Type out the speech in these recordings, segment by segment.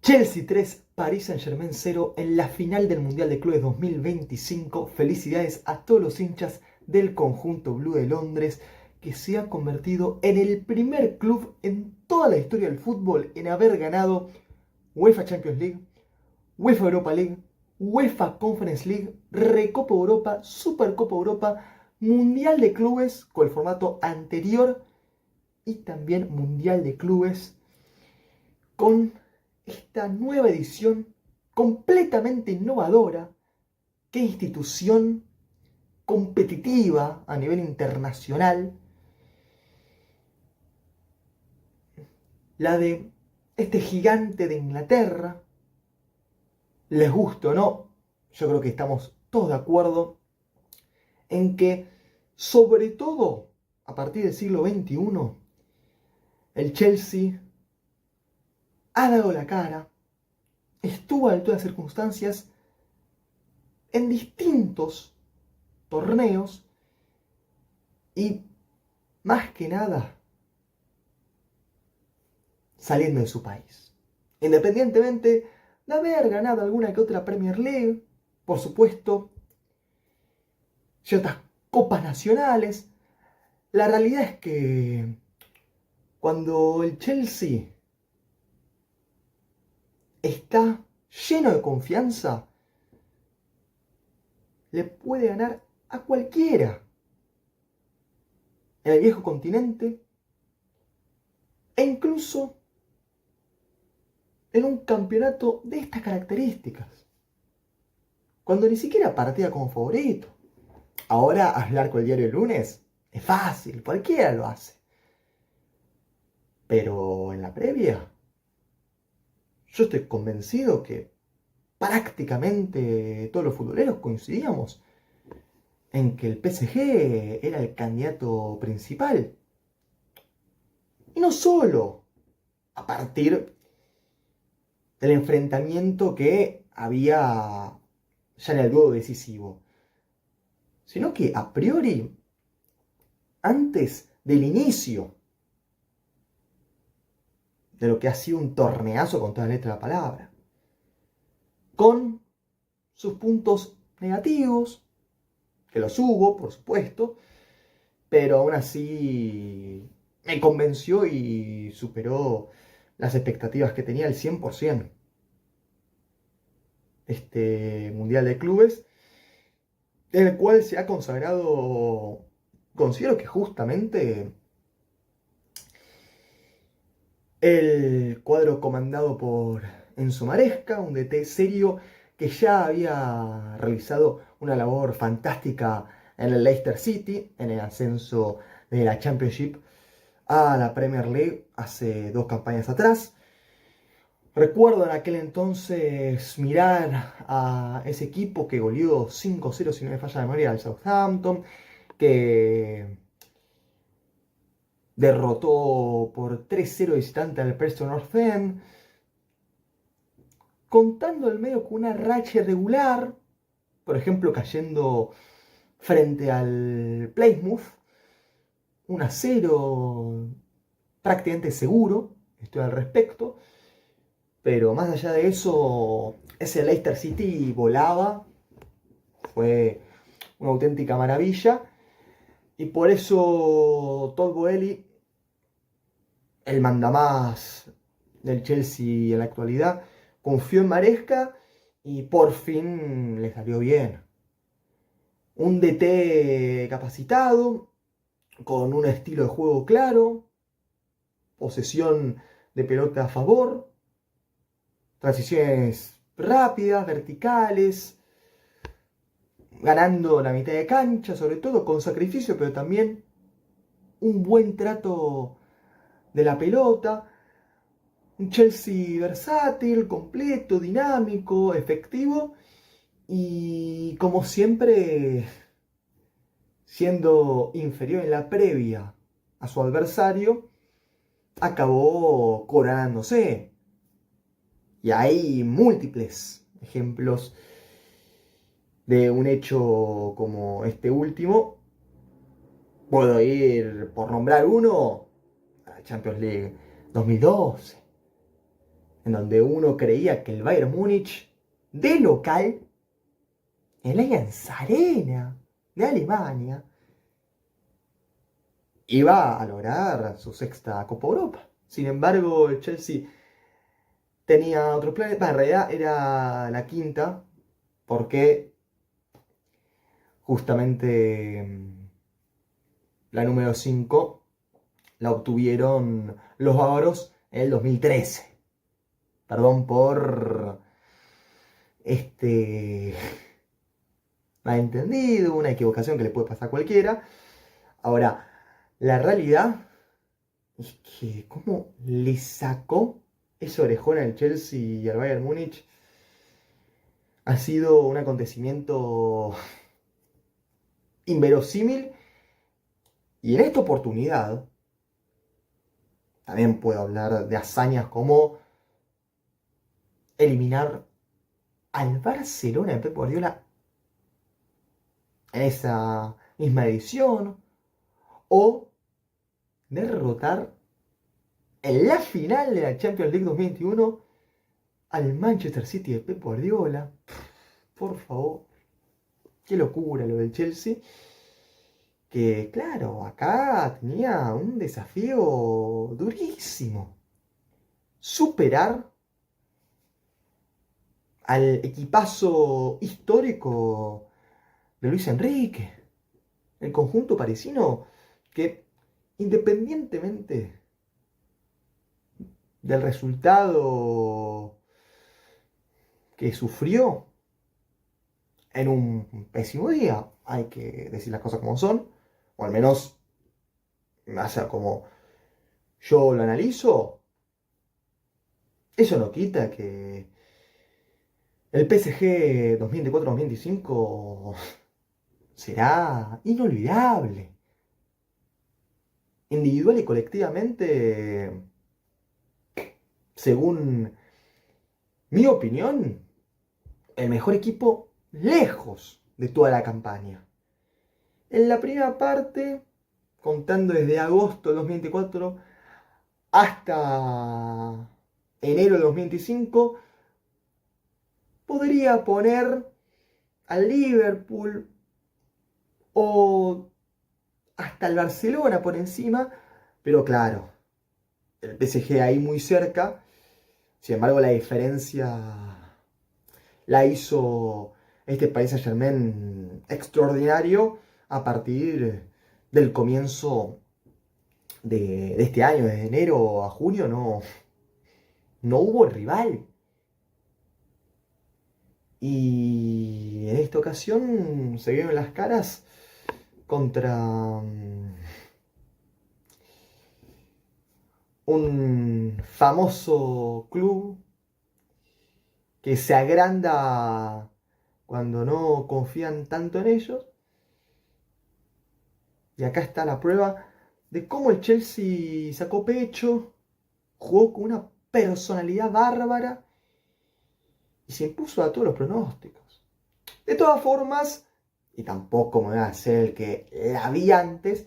Chelsea 3, Paris Saint-Germain 0 en la final del Mundial de Clubes 2025. Felicidades a todos los hinchas del conjunto blue de Londres, que se ha convertido en el primer club en toda la historia del fútbol en haber ganado UEFA Champions League, UEFA Europa League, UEFA Conference League, Recopa Europa, Supercopa Europa, Mundial de Clubes con el formato anterior y también Mundial de Clubes con esta nueva edición completamente innovadora. Qué institución competitiva a nivel internacional la de este gigante de Inglaterra. Les guste o no, yo creo que estamos todos de acuerdo en que, sobre todo a partir del siglo XXI, el Chelsea ha dado la cara, estuvo a la altura de las circunstancias en distintos torneos y, más que nada, saliendo de su país. Independientemente de haber ganado alguna que otra Premier League, por supuesto, ciertas copas nacionales, la realidad es que cuando el Chelsea está lleno de confianza, le puede ganar a cualquiera en el viejo continente e incluso en un campeonato de estas características, cuando ni siquiera partía como favorito. Ahora hablar con el diario El Lunes es fácil, cualquiera lo hace. Pero en la previa, yo estoy convencido que prácticamente todos los futboleros coincidíamos en que el PSG era el candidato principal. Y no solo a partir del enfrentamiento que había ya en el duelo decisivo, sino que a priori, antes del inicio de lo que ha sido un torneazo con toda la letra de la palabra, con sus puntos negativos, que los hubo, por supuesto, pero aún así me convenció y superó las expectativas que tenía al 100%. Este Mundial de Clubes, en el cual se ha consagrado, considero que justamente, el cuadro comandado por Enzo Maresca, un DT serio que ya había realizado una labor fantástica en el Leicester City, en el ascenso de la Championship a la Premier League hace 2 campañas atrás. Recuerdo en aquel entonces mirar a ese equipo que goleó 5-0, si no me falla la memoria, al Southampton, que derrotó por 3-0 visitante al Preston North End, contando el medio con una racha irregular, por ejemplo cayendo frente al Plymouth 1-0 prácticamente seguro, estoy al respecto, pero más allá de eso, ese Leicester City volaba, fue una auténtica maravilla, y por eso Todd Boehly, el mandamás del Chelsea en la actualidad, confió en Maresca y por fin le salió bien. Un DT capacitado, con un estilo de juego claro, posesión de pelota a favor, transiciones rápidas, verticales, ganando la mitad de cancha, sobre todo con sacrificio, pero también un buen trato de la pelota. Un Chelsea versátil, completo, dinámico, efectivo y, como siempre, siendo inferior en la previa a su adversario, acabó coronándose. Y hay múltiples ejemplos de un hecho como este último. Puedo ir, por nombrar uno, a la Champions League 2012. en donde uno creía que el Bayern Múnich, de local, el Allianz Arena de Alemania, iba a lograr su sexta Copa Europa. Sin embargo, el Chelsea tenía otros planes. En realidad era la quinta, porque justamente la número 5 la obtuvieron los bávaros en el 2013. Perdón por este malentendido, una equivocación que le puede pasar a cualquiera. Ahora, la realidad es que cómo le sacó esa orejona al Chelsea y al Bayern Múnich ha sido un acontecimiento inverosímil. Y en esta oportunidad también puedo hablar de hazañas como eliminar al Barcelona de Pep Guardiola en esa misma edición, o derrotar en la final de la Champions League 2021 al Manchester City de Pep Guardiola. Por favor, qué locura lo del Chelsea. Que claro, acá tenía un desafío durísimo. Superar al equipazo histórico de Luis Enrique. El conjunto parisino que, independientemente del resultado que sufrió en un pésimo día, hay que decir las cosas como son, o al menos, o sea, como yo lo analizo, eso no quita que el PSG 2024-2025 será inolvidable. Individual y colectivamente, según mi opinión, el mejor equipo lejos de toda la campaña. En la primera parte, contando desde agosto de 2024 hasta enero de 2025, podría poner al Liverpool o hasta el Barcelona por encima, pero claro, el PSG ahí muy cerca. Sin embargo, la diferencia la hizo este Paris Saint-Germain extraordinario a partir del comienzo de este año. Desde enero a junio no hubo rival. Y en esta ocasión se vieron las caras contra un famoso club que se agranda cuando no confían tanto en ellos. Y acá está la prueba de cómo el Chelsea sacó pecho, jugó con una personalidad bárbara y se impuso a todos los pronósticos. De todas formas, y tampoco me voy a hacer el que la vi antes,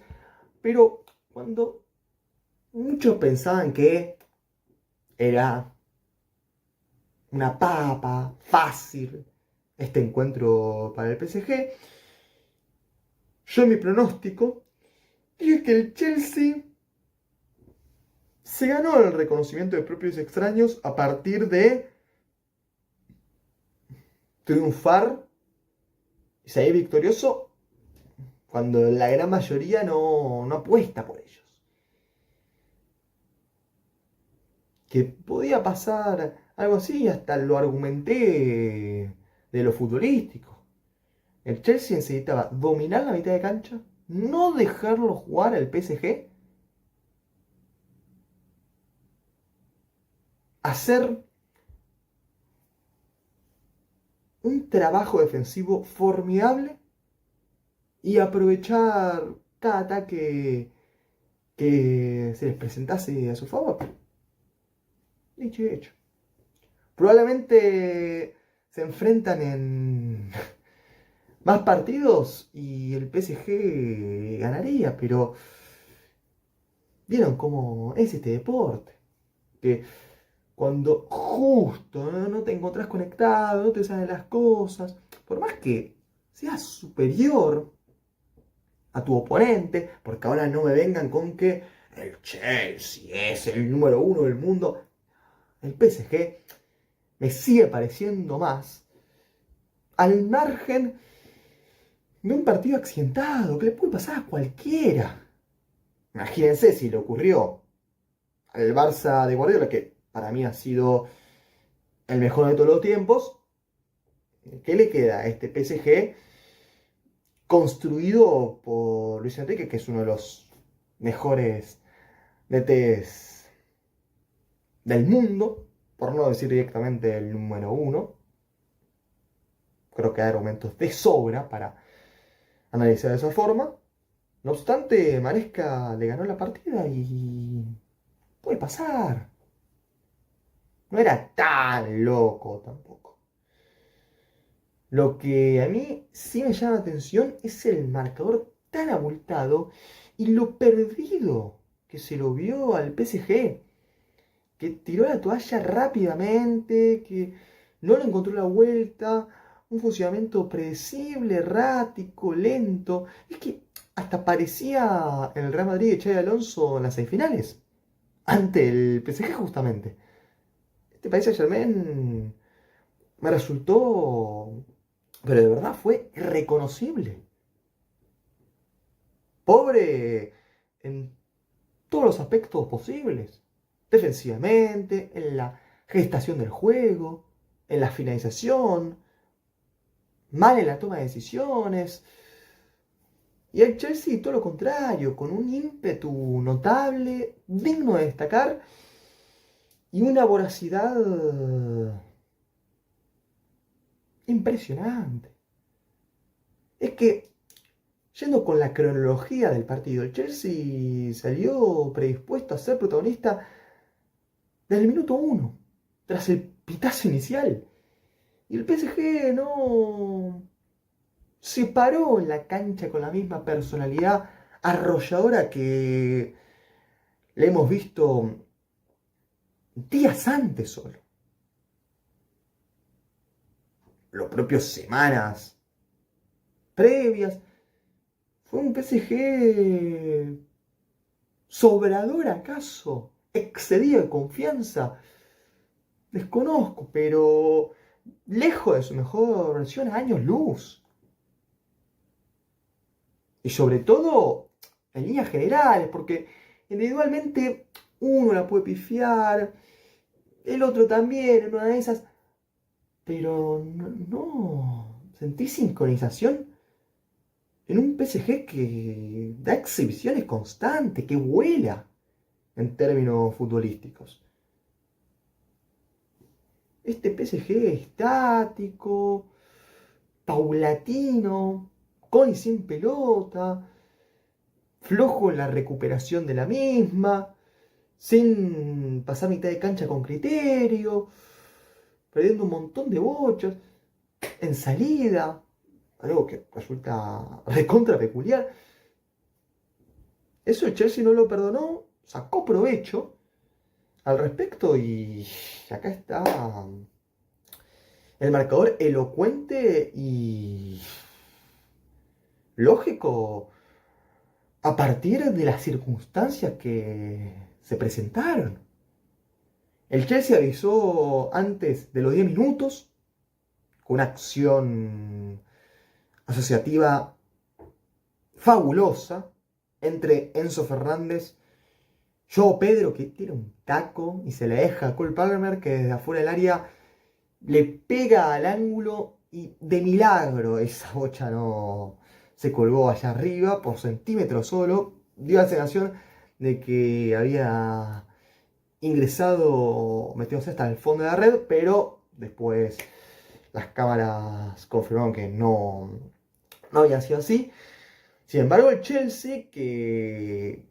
pero cuando muchos pensaban que era una papa fácil este encuentro para el PSG, yo en mi pronóstico dije que el Chelsea se ganó el reconocimiento de propios extraños a partir de triunfar y salir victorioso cuando la gran mayoría no apuesta por ellos. Que podía pasar algo así, hasta lo argumenté de lo futbolístico. El Chelsea necesitaba dominar la mitad de cancha, no dejarlo jugar al PSG, hacer un trabajo defensivo formidable y aprovechar cada ataque que se les presentase a su favor. Dicho y hecho. Probablemente se enfrentan en más partidos y el PSG ganaría, pero vieron cómo es este deporte. Que cuando justo no te encontrás conectado, no te salen las cosas, por más que seas superior a tu oponente, porque ahora no me vengan con que el Chelsea es el número uno del mundo. El PSG me sigue pareciendo más al margen de un partido accidentado que le puede pasar a cualquiera. Imagínense si le ocurrió al Barça de Guardiola, que para mí ha sido el mejor de todos los tiempos. ¿Qué le queda a este PSG construido por Luis Enrique, que es uno de los mejores DTs del mundo, por no decir directamente el número uno? Creo que hay argumentos de sobra para analizar de esa forma. No obstante, Maresca le ganó la partida y puede pasar. No era tan loco tampoco. Lo que a mí sí me llama la atención es el marcador tan abultado y lo perdido que se lo vio al PSG, que tiró la toalla rápidamente, que no le encontró la vuelta, un funcionamiento predecible, errático, lento. Es que hasta parecía el Real Madrid de Xabi Alonso en las semifinales, ante el PSG justamente. Este Paris Saint-Germain me resultó, pero de verdad fue irreconocible. Pobre en todos los aspectos posibles. Defensivamente, en la gestación del juego, en la finalización, mal en la toma de decisiones. Y el Chelsea todo lo contrario, con un ímpetu notable, digno de destacar, y una voracidad impresionante. Es que, yendo con la cronología del partido, el Chelsea salió predispuesto a ser protagonista desde el minuto uno, tras el pitazo inicial. Y el PSG no se paró en la cancha con la misma personalidad arrolladora que le hemos visto días antes solo. Los propios semanas previas. Fue un PSG sobrador acaso, excedido de confianza. Desconozco, pero lejos de su mejor versión a años luz. Y sobre todo en líneas generales, porque individualmente uno la puede pifiar, el otro también, en una de esas, pero no sentí sincronización en un PSG que da exhibiciones constantes, que vuela en términos futbolísticos. Este PSG estático, paulatino, con y sin pelota, flojo en la recuperación de la misma, sin pasar mitad de cancha con criterio, perdiendo un montón de bochas, en salida, algo que resulta recontra peculiar. Eso el Chelsea no lo perdonó, sacó provecho al respecto y acá está el marcador elocuente y lógico a partir de las circunstancias que se presentaron. El Chelsea avisó antes de los 10 minutos con una acción asociativa fabulosa entre Enzo Fernández, Joao Pedro, que tira un taco y se le deja a Cole Palmer, que desde afuera del área le pega al ángulo y de milagro esa bocha no se colgó allá arriba por centímetros solo. Dio la sensación de que había ingresado metiéndose hasta el fondo de la red, pero después las cámaras confirmaron que no había sido así. Sin embargo, el Chelsea, que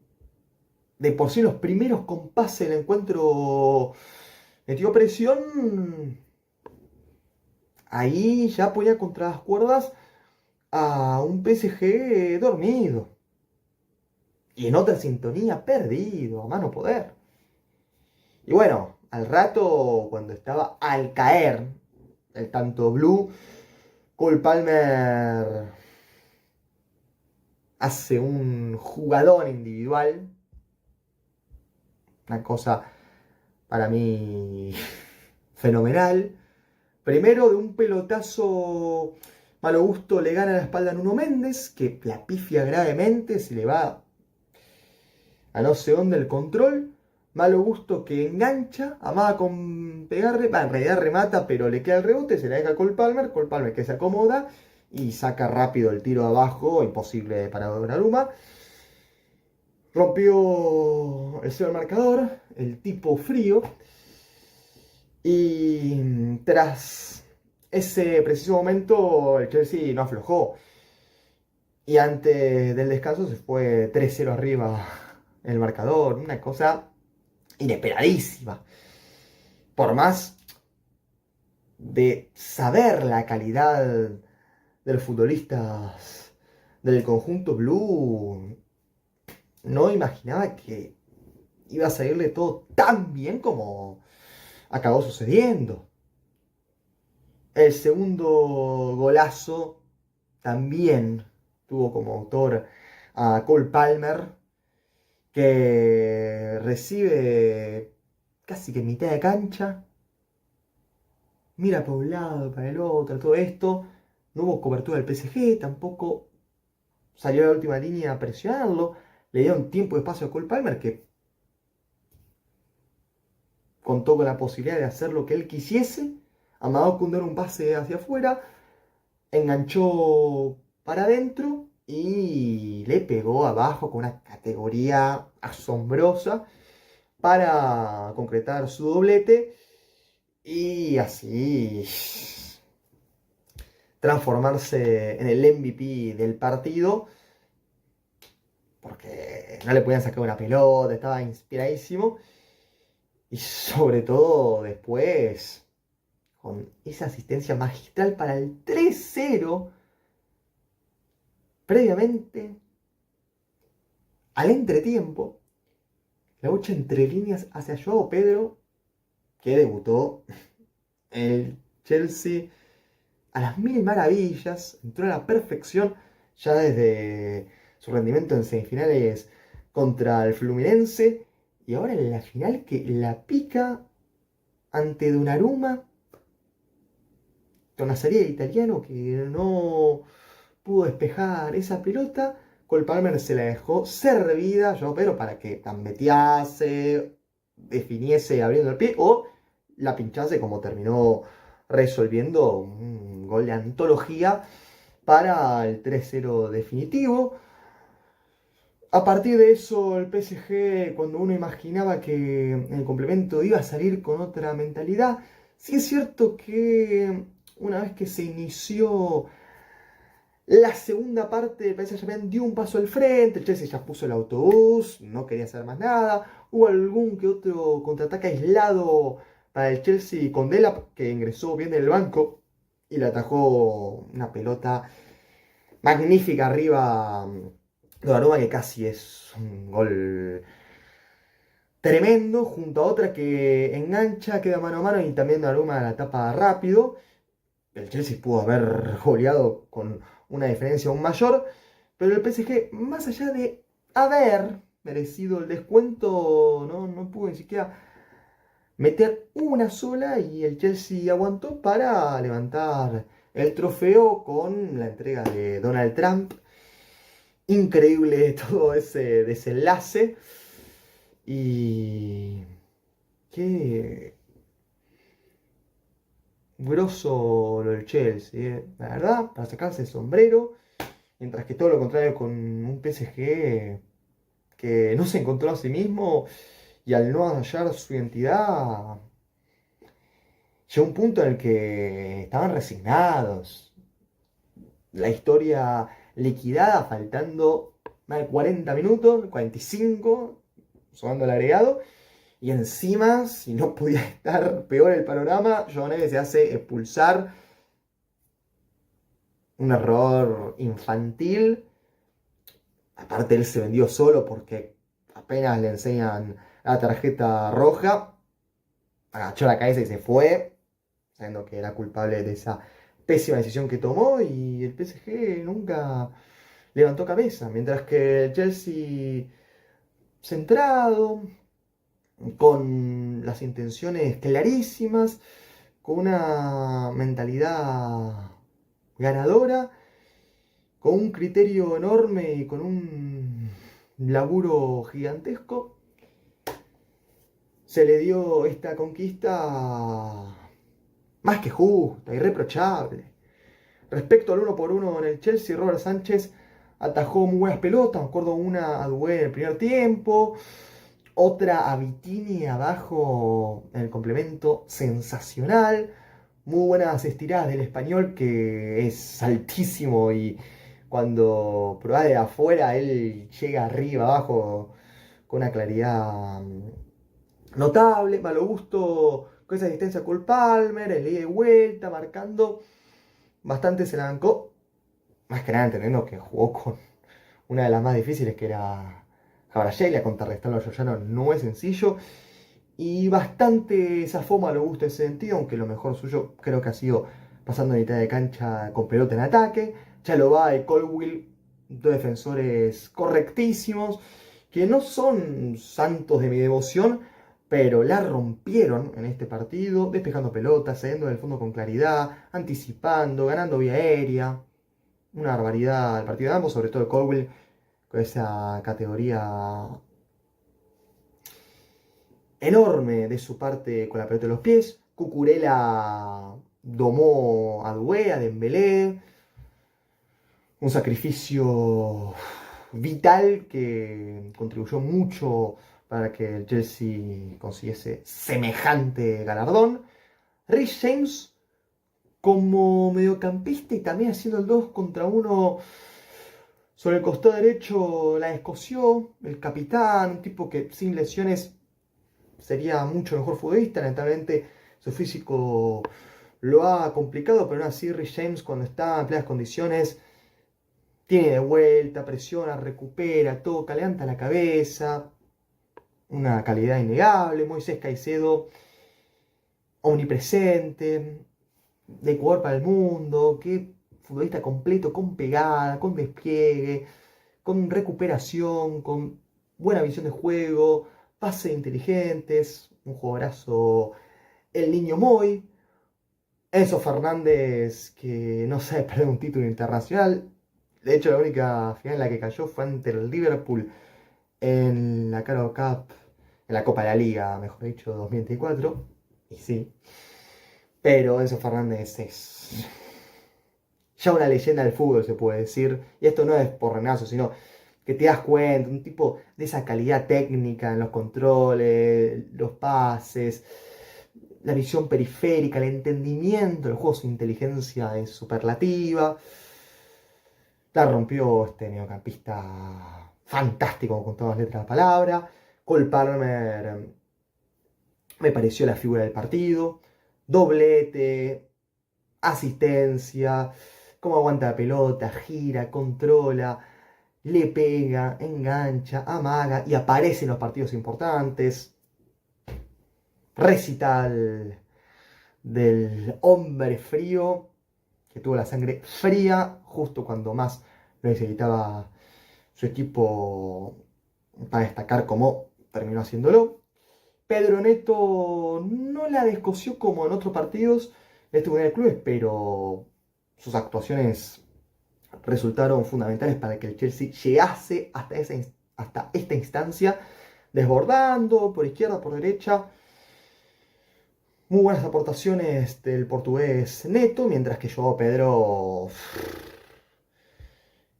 de por sí en los primeros compases del encuentro metió presión, ahí ya ponía contra las cuerdas a un PSG dormido. Y en otra sintonía perdido, a mano poder. Y bueno, al rato, cuando estaba al caer el tanto blue, Cole Palmer hace un jugador individual, una cosa para mí fenomenal. Primero, de un pelotazo malo gusto, le gana la espalda a Nuno Méndez, que la pifia gravemente, se le va a no sé dónde el control. Malo gusto que engancha, amaba con pegarle, en realidad remata, pero le queda el rebote, se la deja a Cole Palmer que se acomoda y saca rápido el tiro abajo, imposible para Donnarumma. Rompió el cero del marcador, el tipo frío, y tras ese preciso momento el Chelsea no aflojó. Y antes del descanso se fue 3-0 arriba el marcador, una cosa inesperadísima. Por más de saber la calidad de los futbolistas del conjunto blue, no imaginaba que iba a salirle todo tan bien como acabó sucediendo. El segundo golazo también tuvo como autor a Cole Palmer, que recibe casi que en mitad de cancha, mira para un lado, para el otro, todo esto. No hubo cobertura del PSG, tampoco salió a la última línea a presionarlo. Le dieron tiempo y espacio a Cole Palmer, que contó con la posibilidad de hacer lo que él quisiese. Amado Koundé un pase hacia afuera, enganchó para adentro y le pegó abajo con una categoría asombrosa para concretar su doblete y así transformarse en el MVP del partido, porque no le podían sacar una pelota, estaba inspiradísimo. Y sobre todo después, con esa asistencia magistral para el 3-0, previamente al entretiempo, la lucha entre líneas hacia Joao Pedro, que debutó en el Chelsea a las mil maravillas, entró a la perfección ya desde su rendimiento en semifinales contra el Fluminense, y ahora en la final que la pica ante Donnarumma, Tonasaria italiano que no pudo despejar esa pelota. Cole Palmer se la dejó servida, yo, pero para que gambetease, definiese abriendo el pie o la pinchase, como terminó resolviendo un gol de antología para el 3-0 definitivo. A partir de eso, el PSG, cuando uno imaginaba que el complemento iba a salir con otra mentalidad, sí es cierto que una vez que se inició la segunda parte, el PSG Saint-Germain dio un paso al frente, el Chelsea ya puso el autobús, no quería hacer más nada. Hubo algún que otro contraataque aislado para el Chelsea con Delap, que ingresó bien del banco y le atajó una pelota magnífica arriba Donnarumma, que casi es un gol tremendo, junto a otra que engancha, queda mano a mano y también Donnarumma la tapa rápido. El Chelsea pudo haber goleado con una diferencia aún mayor, pero el PSG, más allá de haber merecido el descuento, no pudo ni siquiera meter una sola, y el Chelsea aguantó para levantar el trofeo con la entrega de Donald Trump. Increíble todo ese desenlace. Y qué grosso lo del Chelsea, la verdad, para sacarse el sombrero. Mientras que todo lo contrario con un PSG que no se encontró a sí mismo y al no hallar su identidad, llegó un punto en el que estaban resignados. La historia liquidada, faltando más de 40 minutos, 45, sumando el agregado. Y encima, si no podía estar peor el panorama, Joao Neves se hace expulsar. Un error infantil. Aparte, él se vendió solo porque apenas le enseñan la tarjeta roja. agachó la cabeza y se fue, sabiendo que era culpable de esa pésima decisión que tomó, y el PSG nunca levantó cabeza, mientras que el Chelsea, centrado, con las intenciones clarísimas, con una mentalidad ganadora, con un criterio enorme y con un laburo gigantesco, se le dio esta conquista más que justa, irreprochable. Respecto al uno por uno en el Chelsea, Robert Sánchez atajó muy buenas pelotas. Me acuerdo una a Dubé en el primer tiempo, otra a Vitini abajo en el complemento, sensacional. Muy buenas estiradas del español, que es altísimo, y cuando prueba de afuera él llega arriba, abajo, con una claridad notable. Malo gusto con esa asistencia con Palmer, el ida y vuelta, marcando. Bastante se la bancó, más que nada entendiendo que jugó con una de las más difíciles, que era Kvaratskhelia. Contrarrestarlo a Giorgiano no es sencillo, y bastante zafó Malo gusto en ese sentido, aunque lo mejor suyo creo que ha sido pasando de mitad de cancha con pelota en ataque. Chalobah y Colwill, dos defensores correctísimos, que no son santos de mi devoción, pero la rompieron en este partido, despejando pelotas, saliendo del fondo con claridad, anticipando, ganando vía aérea. Una barbaridad el partido de ambos, sobre todo de Colwill, con esa categoría enorme de su parte con la pelota de los pies. Cucurella domó a Doué, a Dembélé. Un sacrificio vital que contribuyó mucho para que el Chelsea consiguiese semejante galardón. Reece James como mediocampista y también haciendo el 2 contra 1 sobre el costado derecho, la escoció. El capitán, un tipo que sin lesiones sería mucho mejor futbolista. Lamentablemente su físico lo ha complicado, pero aún así Reece James, cuando está en plenas condiciones, tiene de vuelta, presiona, recupera, toca, levanta la cabeza. Una calidad innegable. Moisés Caicedo, omnipresente, de Ecuador para el mundo. Qué futbolista completo, con pegada, con despliegue, con recuperación, con buena visión de juego, pases inteligentes, un jugadorazo. El niño Moy. Enzo Fernández, que no sabe perder un título internacional. De hecho, la única final en la que cayó fue ante el Liverpool en la Carabao Cup, en la Copa de la Liga, mejor dicho, 2024. Y sí. Pero Enzo Fernández es ya una leyenda del fútbol, se puede decir. Y esto no es por Renazo, sino que te das cuenta, un tipo de esa calidad técnica en los controles, los pases, la visión periférica, el entendimiento del juego, su inteligencia es superlativa. La rompió este mediocampista fantástico con todas las letras de la palabra. Cole Palmer me pareció la figura del partido. Doblete, asistencia, cómo aguanta la pelota, gira, controla, le pega, engancha, amaga y aparece en los partidos importantes. Recital del hombre frío, que tuvo la sangre fría justo cuando más lo necesitaba su equipo para destacar, como terminó haciéndolo. Pedro Neto no la descosió como en otros partidos de este Mundial de Clubes, pero sus actuaciones resultaron fundamentales para que el Chelsea llegase hasta esta instancia, desbordando por izquierda, por derecha. Muy buenas aportaciones del portugués Neto, mientras que Joao Pedro,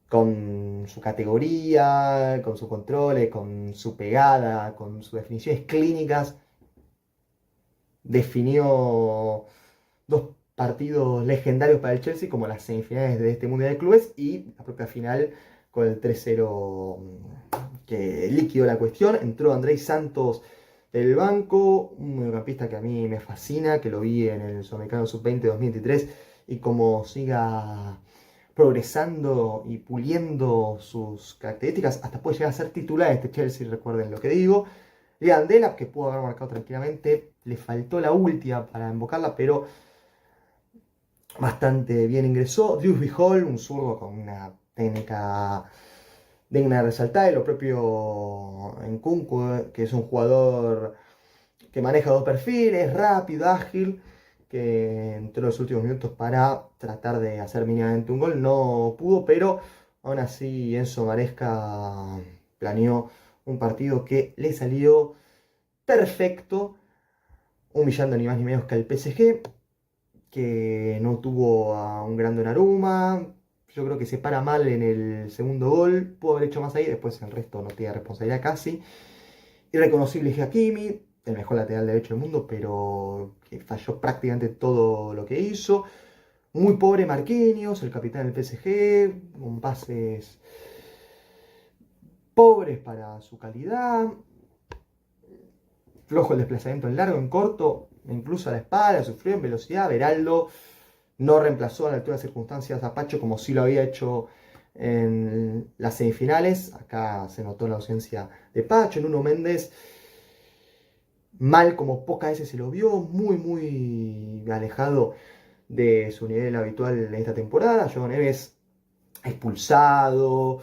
con su categoría, con su control, con su pegada, con sus definiciones clínicas, definió dos partidos legendarios para el Chelsea, como las semifinales de este Mundial de Clubes y la propia final con el 3-0 que liquidó la cuestión. Entró Andrés Santos del banco, un mediocampista que a mí me fascina, que lo vi en el Sudamericano Sub-20 2023, y como siga progresando y puliendo sus características, hasta puede llegar a ser titular en este Chelsea, recuerden lo que digo. Liam Delap, que pudo haber marcado tranquilamente le faltó la última para invocarla, pero bastante bien ingresó. Dewsbury Hall, un zurdo con una técnica digna de resaltar, y lo propio Nkunku, que es un jugador que maneja dos perfiles, rápido, ágil, que entró en los últimos minutos para tratar de hacer mínimamente un gol. No pudo, pero aún así Enzo Maresca planeó un partido que le salió perfecto, humillando ni más ni menos que al PSG, que no tuvo a un gran Donnarumma. Yo creo que se para mal en el segundo gol, pudo haber hecho más ahí, después el resto no tiene responsabilidad casi. Irreconocible Hakimi, el mejor lateral derecho del mundo, pero que falló prácticamente todo lo que hizo. Muy pobre Marquinhos, el capitán del PSG, con pases pobres para su calidad. Flojo el desplazamiento en largo, en corto, incluso a la espalda, sufrió en velocidad. Beraldo no reemplazó a la altura de circunstancias a Pacho como sí lo había hecho en las semifinales. Acá se notó la ausencia de Pacho. Nuno Méndez, mal como pocas veces se lo vio, muy alejado de su nivel habitual en esta temporada. João Neves expulsado,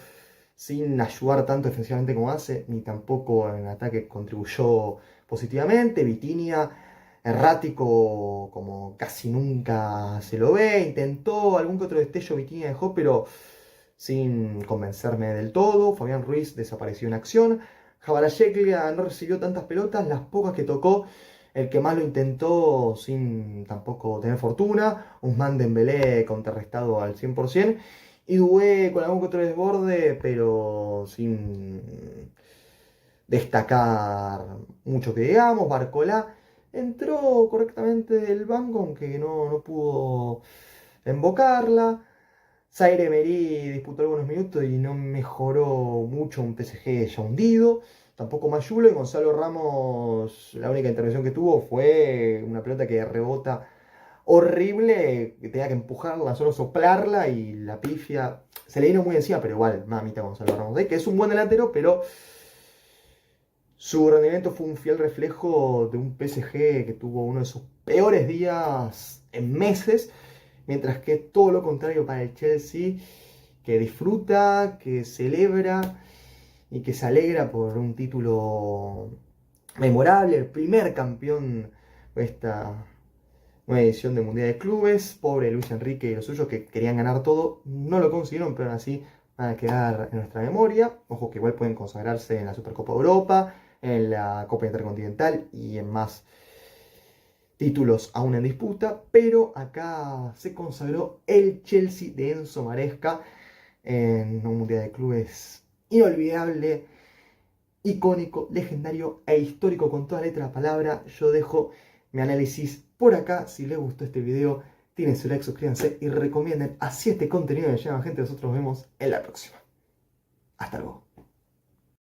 sin ayudar tanto defensivamente como hace, ni tampoco en ataque contribuyó positivamente. Vitinha, errático como casi nunca se lo ve. Intentó algún que otro destello, Vitinha dejó, pero sin convencerme del todo. Fabián Ruiz desapareció en acción. Kvaratskhelia no recibió tantas pelotas, las pocas que tocó, el que más lo intentó sin tampoco tener fortuna. Ousmane Dembélé contrarrestado al 100%. Y Doué con algún que otro desborde, pero sin destacar mucho que digamos. Barcolá entró correctamente del banco, aunque no pudo invocarla. Zaire Emery disputó algunos minutos y no mejoró mucho un PSG ya hundido. Tampoco Mayulo, y Gonzalo Ramos, la única intervención que tuvo fue una pelota que rebota horrible, que tenía que empujarla, solo soplarla, y la pifia se le vino muy encima, pero igual, mamita Gonzalo Ramos, que es un buen delantero, pero su rendimiento fue un fiel reflejo de un PSG que tuvo uno de sus peores días en meses, mientras que todo lo contrario para el Chelsea, que disfruta, que celebra y que se alegra por un título memorable, el primer campeón de esta nueva edición del Mundial de Clubes. Pobre Luis Enrique y los suyos, que querían ganar todo, no lo consiguieron, pero aún así van a quedar en nuestra memoria. Ojo que igual pueden consagrarse en la Supercopa de Europa, en la Copa Intercontinental y en más títulos aún en disputa, pero acá se consagró el Chelsea de Enzo Maresca en un Mundial de Clubes inolvidable, icónico, legendario e histórico con toda letra de la palabra. Yo dejo mi análisis por acá. Si les gustó este video, tienen su like, suscríbanse y recomienden así este contenido que lleva gente. Nosotros nos vemos en la próxima. Hasta luego.